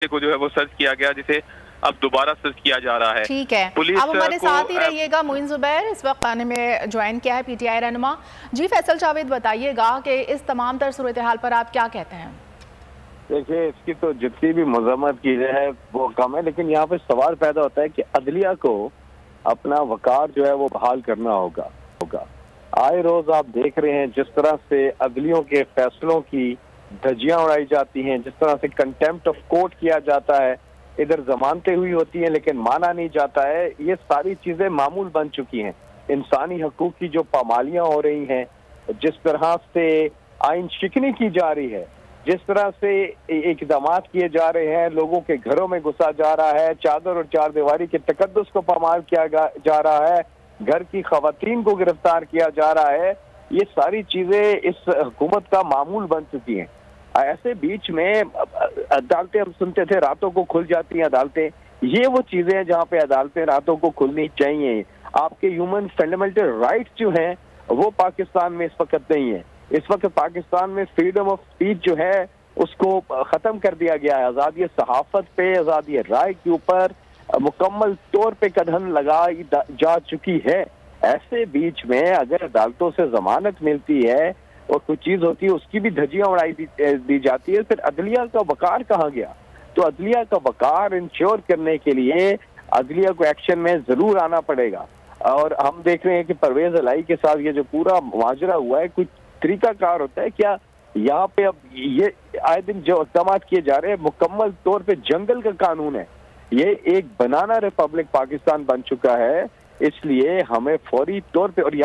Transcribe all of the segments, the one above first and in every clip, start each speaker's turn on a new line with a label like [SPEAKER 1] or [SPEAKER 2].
[SPEAKER 1] को जो है वो सर्च किया गया, जिसे अब दोबारा सर्च किया जा रहा है।
[SPEAKER 2] ठीक है, आप हमारे साथ ही रहिएगा। मोइन ज़ुबैर इस वक्त खाने में ज्वाइन किया है पीटीआई रहनुमा। जी फैसल जावेद, बताइएगा कि इस तमाम तर सूरत हाल पर आप क्या कहते हैं?
[SPEAKER 3] देखिए, इसकी तो जितनी भी मजम्मत की जाए वो कम है, लेकिन यहाँ पे सवाल पैदा होता है कि अदलिया को अपना वकार जो है वो बहाल करना होगा। आए रोज आप देख रहे हैं जिस तरह से अदलियों के फैसलों की धज्जियां उड़ाई जाती हैं, जिस तरह से कंटेम्प्ट ऑफ कोर्ट किया जाता है, इधर जमानतें हुई होती हैं लेकिन माना नहीं जाता है। ये सारी चीजें मामूल बन चुकी हैं। इंसानी हकूक की जो पामालियां हो रही हैं, जिस तरह से आइन शिकनी की जा रही है, जिस तरह से इक़दामात किए जा रहे हैं, लोगों के घरों में घुसा जा रहा है, चादर और चार दीवारी के तकद्दुस को पामाल किया जा रहा है, घर की खवातीन को गिरफ्तार किया जा रहा है, ये सारी चीजें इस हुकूमत का मामूल बन चुकी हैं। ऐसे बीच में अदालतें, हम सुनते थे रातों को खुल जाती हैं अदालतें, ये वो चीजें हैं जहाँ पे अदालतें रातों को खुलनी चाहिए। आपके ह्यूमन फंडामेंटल राइट्स जो हैं वो पाकिस्तान में इस वक्त नहीं है। इस वक्त पाकिस्तान में फ्रीडम ऑफ स्पीच जो है उसको खत्म कर दिया गया है। आज़ादी सहाफत पे, आज़ादी राय के ऊपर मुकम्मल तौर पे कदम लगाई जा चुकी है। ऐसे बीच में अगर अदालतों से जमानत मिलती है और कुछ चीज होती है उसकी भी धज्जियां उड़ाई दी जाती है, फिर अदलिया का वकार कहाँ गया? तो अदलिया का वकार इंश्योर करने के लिए अदलिया को एक्शन में जरूर आना पड़ेगा। और हम देख रहे हैं कि परवेज इलाही के साथ ये जो पूरा मुआजरा हुआ है, कुछ तरीकाकार होता है क्या? यहाँ पे अब ये आए दिन जो इक़दाम किए जा रहे हैं मुकम्मल तौर पे जंगल का कानून है। ये एक बनाना रिपब्लिक पाकिस्तान बन चुका है, इसलिए हमें फौरी तौर पे, और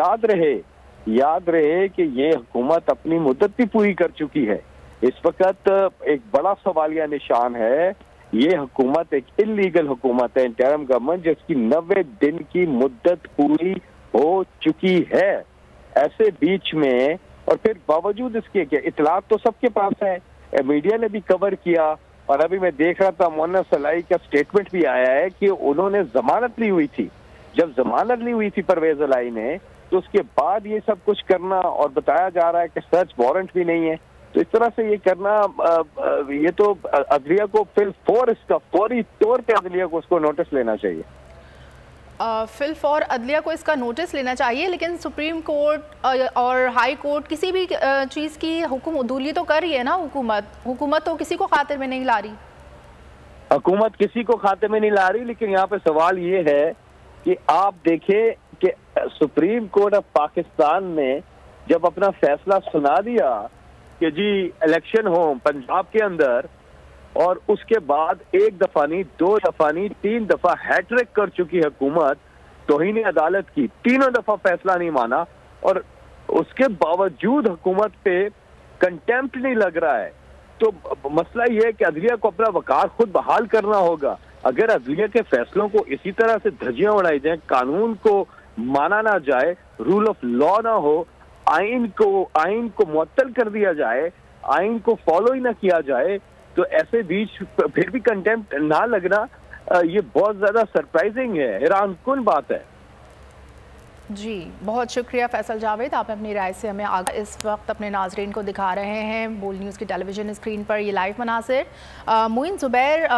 [SPEAKER 3] याद रहे कि ये हुकूमत अपनी मुद्दत भी पूरी कर चुकी है। इस वक्त एक बड़ा सवालिया निशान है, ये हुकूमत एक इल्लीगल हुकूमत है, इंटरिम गवर्नमेंट, जिसकी 90 दिन की मुद्दत पूरी हो चुकी है। ऐसे बीच में और फिर बावजूद इसके कि इतलात तो सबके पास है, मीडिया ने भी कवर किया, और अभी मैं देख रहा था मोहन्नस इलाही का स्टेटमेंट भी आया है कि उन्होंने जमानत ली हुई थी। जब जमानत ली हुई थी परवेज इलाही ने, तो उसके बाद ये सब कुछ करना, और बताया जा रहा है कि सर्च वारंट भी नहीं है, तो इस तरह से ये करना, ये तो अदलिया को इसका फौरी तौर पे अदलिया को उसको नोटिस लेना चाहिए।
[SPEAKER 2] फिलफौर अदलिया को इसका नोटिस लेना चाहिए, लेकिन सुप्रीम कोर्ट और हाई कोर्ट किसी भी चीज़ की हुक्म उदूली तो कर रही है ना। हुकूमत तो किसी को खातिर में नहीं ला रही।
[SPEAKER 3] हुकूमत किसी को खातिर में नहीं ला रही, लेकिन यहाँ पे सवाल ये है कि आप देखें कि सुप्रीम कोर्ट ऑफ पाकिस्तान ने जब अपना फैसला सुना दिया कि जी इलेक्शन हो पंजाब के अंदर, और उसके बाद एक दफा नहीं, दो दफा नहीं, 3 दफा हैट्रिक कर चुकी हुकूमत तौहीन अदालत की, तीनों दफा फैसला नहीं माना, और उसके बावजूद हुकूमत पे कंटेम्प्ट नहीं लग रहा है। तो मसला ये है कि अदलिया को अपना वकार खुद बहाल करना होगा। अगर अदलिया के फैसलों को इसी तरह से धज्जियां उड़ाई जाए, कानून को माना ना जाए, रूल ऑफ लॉ ना हो, आइन को मुअत्तल कर दिया जाए, आइन को फॉलो ही ना किया जाए, तो ऐसे बीच फिर भी कंटेम्प्ट ना लगना, ये बहुत ज्यादा सरप्राइजिंग है, हैरान कुन बात है।
[SPEAKER 2] जी बहुत शुक्रिया फैसल जावेद, आप अपनी राय से हमें आगे इस वक्त अपने नाजरीन को दिखा रहे हैं बोल न्यूज़ की टेलीविजन स्क्रीन पर ये लाइव मनासिर। मोइन ज़ुबैर